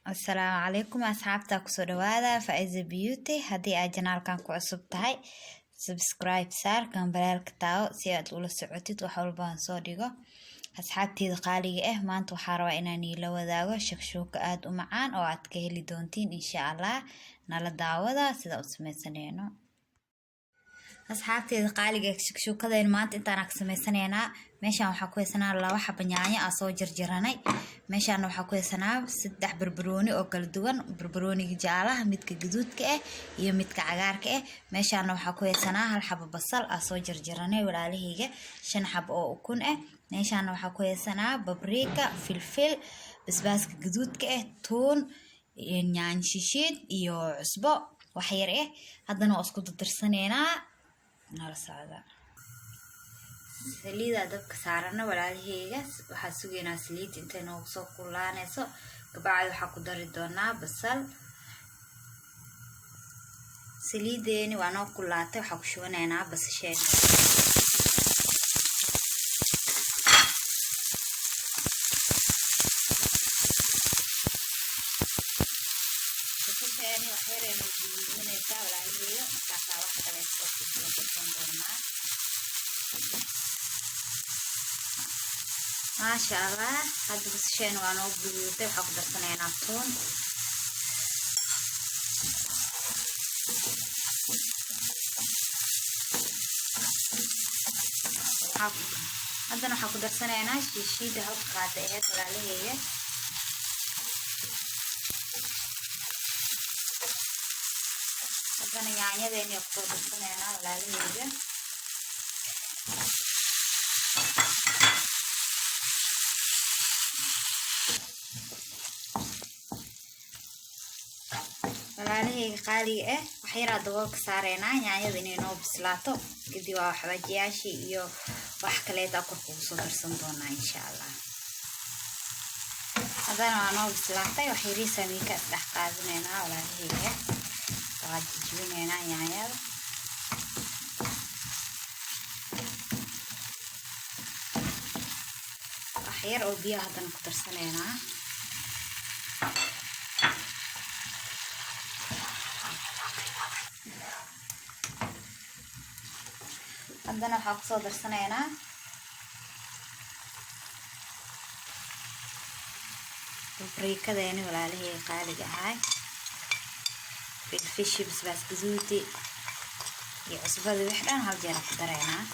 السلام عليكم أصحابتا كسو دوادا فايزة بيوتي هدي أي جنال كان كو عصب تهي سبسكرايب سار كان بلالك تاو سياد أولا سعوتيد وحول بان سو ديغو أصحابتي دقالي ما انتو حاروا إناني لو داغو شكشوك آد ومعان أو عدكهلي دونتين إن شاء الله نالا داودا سيدا أسميسانينو asxaabteeda qaaliga shakshukadeen maanta intaan ka sameysanaynaa meeshaan waxaa ku haysanaa laba xabo yaanyo ah soo jarjaranay meeshaan waxaa ku haysanaa saddex barbarooni oo kala duwan barbarooniga jaalaha midka gaduudka ah iyo midka cagaarka ah meeshaan waxaa ku haysanaa hal xabo basal ah soo jarjaranay walaalahayga shan xabo oo ukun ah meeshaan waxaa ku haysanaa babriika filfil basbaaska gaduudka ah tuun yaanyo shishiid iyo cusbo wax yar ah haddana waa isku darsaneynaa nala socda saliida dabka saarana walaalahayga waxaa sugeynaa saliid intay noogu soo kulaanayso kabacdi waxaa ku dari doonaa basal saliideeni waa noo kulaatay waxaa ku shubanaynaa basasheena basasheeni wax yar aynu guduudanaysaa walaalahayga markaasaa wax kale soo kudarsan doonaa maasha allah hadda basasheeni waa noo guduudatay waxaa ku darsanaynaa tuun haddana waxaa ku darsanaynaa shiishiida halka qaada aheyd walaalahayga haddana yaanyadeeni kusoo darsanaynaa walaalahayga walaalahayga qaaliga ah wax yaraa daboolka saareynaa yaanyada inay noo bislaato kadib waa xawaajiyaashii iyo wax kaleeta korka ugu soo darsan doonaa insha allah haddana waa noo bislaatay wax yariisa miinka isdhex qaadinaynaa walaalahayga waa jijibinaynaa yaanyada wax yar oo biyo haddana ku darsanaynaa haddana waxaa kusoo darsanaynaa babriikadeeni walaalahayga qaaliga ahay filfishi basbaas gaduudi iyo cusbada wix dhan hal jeer ku daraynaa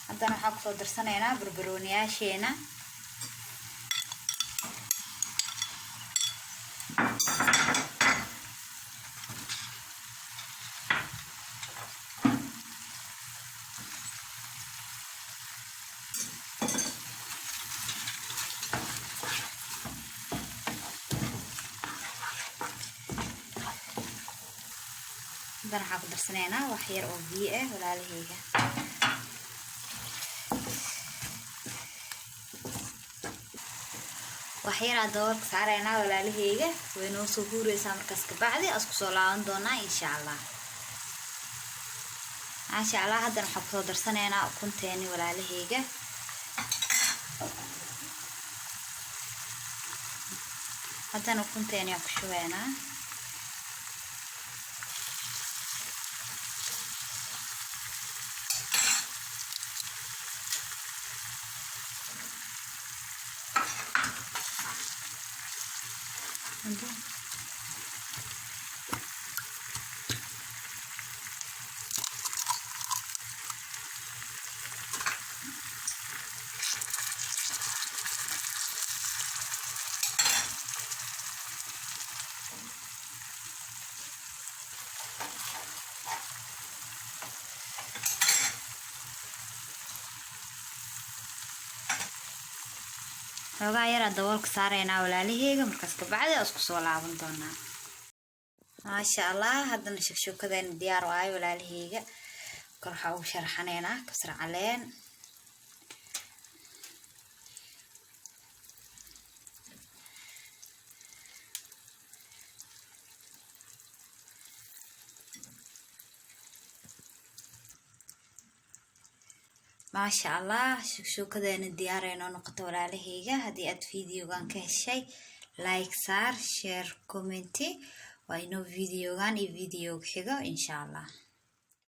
haddana waxaa kusoo darsanaynaa barbarooniyaasheena haddana waxaa ku darsanaynaa wax yar oo biyo ah walaalahayga wax yaraa daboolka saaraynaa walaalahayga way noo soo huuraysaa markaas kabacdi asku soo laaban doonaa insha allah maasha allah haddana waxaa kusoo darsanaynaa ukunteeni walaalahayga haddana ukunteeni waa ku shubaynaa xoogaa yaraa daboolka saaraynaa walaalahayga markaas kabacdi isku soo laaban doonaa maasha allah haddana shakshukadeen diyaar waayo walaalahayga kor waxaa ugu sharaxanaynaa kabsar caleen maasha allah shukadeena diyaarayno noqoto walaalahayga haddii aad videogan ka heshay like saar share comment waa inoo videogan iyo video xigo insha allah